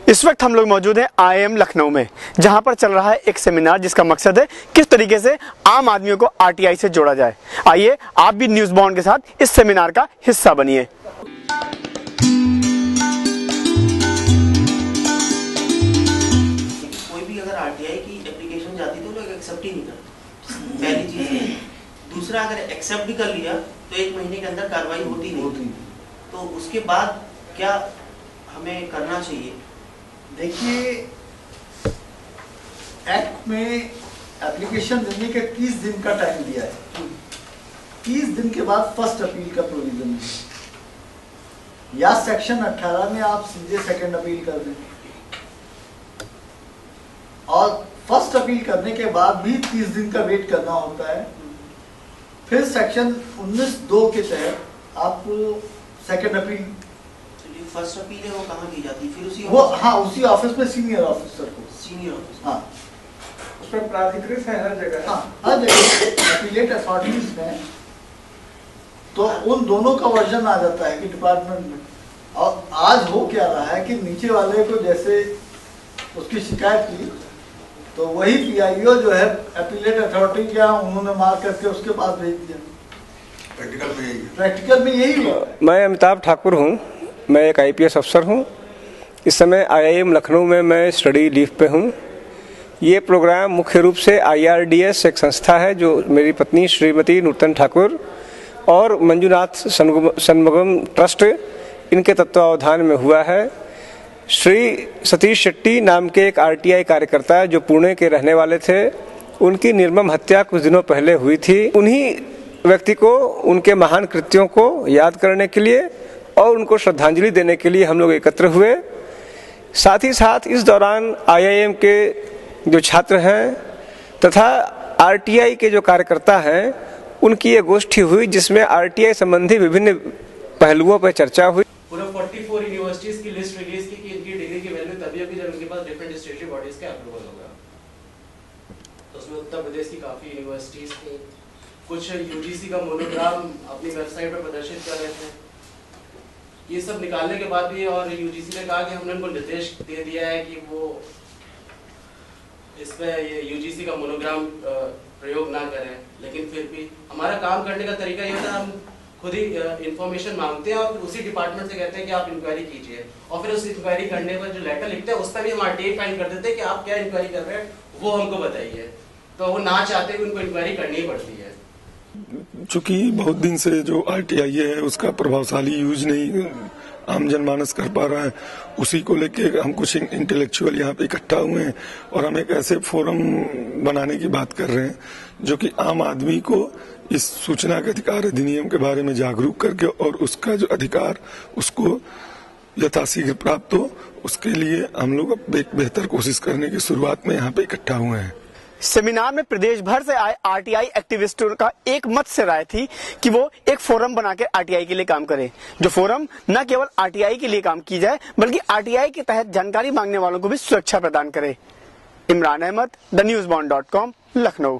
इस वक्त हम लोग मौजूद हैं IIM लखनऊ में, जहां पर चल रहा है एक सेमिनार जिसका मकसद है किस तरीके से आम आदमियों को RTI से जोड़ा जाए। आइए आप भी न्यूज़ बॉन्ड के साथ इस सेमिनार का हिस्सा बनिए। कोई भी अगर RTI की एप्लीकेशन जाती तो लोग एक्सेप्ट ही नहीं करते, पहली चीज है। दूसरा, अगर एक्सेप्ट भी कर लिया तो 1 महीने के अंदर कार्रवाई होती नहीं। तो उसके बाद क्या हमें करना चाहिए? देखिए, एक्ट में एप्लीकेशन देने के 30 दिन का टाइम दिया है। 30 दिन के बाद फर्स्ट अपील का प्रोविजन है, या सेक्शन 18 में आप सीधे सेकंड अपील कर दें, और फर्स्ट अपील करने के बाद भी 30 दिन का वेट करना होता है। फिर सेक्शन 19(2) के तहत आपको सेकंड अपील, फर्स्ट अपील है वो कहाँ की जाती है? फिर उसी उसी ऑफिस में सीनियर ऑफिसर को, सीनियर ऑफिसर। हाँ, उसमें प्राधिकृत है हर जगह। हाँ, हर जगह अपीलेट अथॉरिटीज में, तो उन दोनों का वर्जन आ जाता है कि डिपार्टमेंट में। और आज हो क्या रहा है कि नीचे वाले को जैसे उसकी शिकायत की तो वही PIO जो है अपीलेट अथॉरिटी क्या उन्होंने मार करके उसके पास भेज दिया। प्रैक्टिकल में यही हुआ। मैं अमिताभ ठाकुर हूँ, मैं एक IPS अफसर हूँ। इस समय IIM लखनऊ में मैं स्टडी लीव पे हूँ। ये प्रोग्राम मुख्य रूप से IRDS एक संस्था है जो मेरी पत्नी श्रीमती नूतन ठाकुर और मंजुनाथ सन्मगम ट्रस्ट इनके तत्वावधान में हुआ है। श्री सतीश शेट्टी नाम के एक RTI कार्यकर्ता जो पुणे के रहने वाले थे, उनकी निर्मम हत्या कुछ दिनों पहले हुई थी। उन्हीं व्यक्ति को उनके महान कृत्यों को याद करने के लिए और उनको श्रद्धांजलि देने के लिए हम लोग एकत्र हुए। साथ ही साथ इस दौरान IIM के जो छात्र हैं तथा RTI के जो कार्यकर्ता हैं उनकी एक गोष्ठी हुई जिसमें RTI संबंधी विभिन्न पहलुओं पर चर्चा हुई। पूरा 44 यूनिवर्सिटीज की लिस्ट रिलीज की कि इनकी डिग्री की वैल्यू तभी होगी जब इनके पास डिफरेंट स्टेटरी बॉडीज का अप्रूवल होगा। तो उसमें उत्तर प्रदेश की काफी यूनिवर्सिटीज थी, कुछ UGC का मोनोग्राम अपनी वेबसाइट पर प्रदर्शित कर रहे थे। ये सब निकालने के बाद भी और UGC ने कहा कि हमने उनको निर्देश दे दिया है कि वो इस पे ये UGC का मोनोग्राम प्रयोग ना करें, लेकिन फिर भी हमारा काम करने का तरीका ये होता है, हम खुद ही इंफॉर्मेशन मांगते हैं और उसी डिपार्टमेंट से कहते हैं कि आप इंक्वायरी कीजिए, और फिर उस इंक्वायरी करने पर जो लेटर लिखते हैं उस पर भी हम RTI फाइल कर देते हैं कि आप क्या इंक्वायरी कर रहे हैं वो हमको बताइए। तो वो ना चाहते हुए उनको इंक्वायरी करनी ही पड़ती है। चूंकि बहुत दिन से जो RTI है उसका प्रभावशाली यूज नहीं आम जनमानस कर पा रहा है, उसी को लेके हम कुछ इंटेलेक्चुअल यहाँ पे इकट्ठा हुए हैं और हम एक ऐसे फोरम बनाने की बात कर रहे हैं जो कि आम आदमी को इस सूचना के अधिकार अधिनियम के बारे में जागरूक करके और उसका जो अधिकार उसको यथाशीघ्र प्राप्त हो, उसके लिए हम लोग एक बेहतर कोशिश करने की शुरुआत में यहाँ पे इकट्ठा हुए हैं। सेमिनार में प्रदेश भर से आए RTI एक्टिविस्टों का एक मत से राय थी कि वो एक फोरम बनाकर RTI के लिए काम करें, जो फोरम न केवल RTI के लिए काम की जाए बल्कि RTI के तहत जानकारी मांगने वालों को भी सुरक्षा प्रदान करे। इमरान अहमद, TheNewsBond.com, लखनऊ।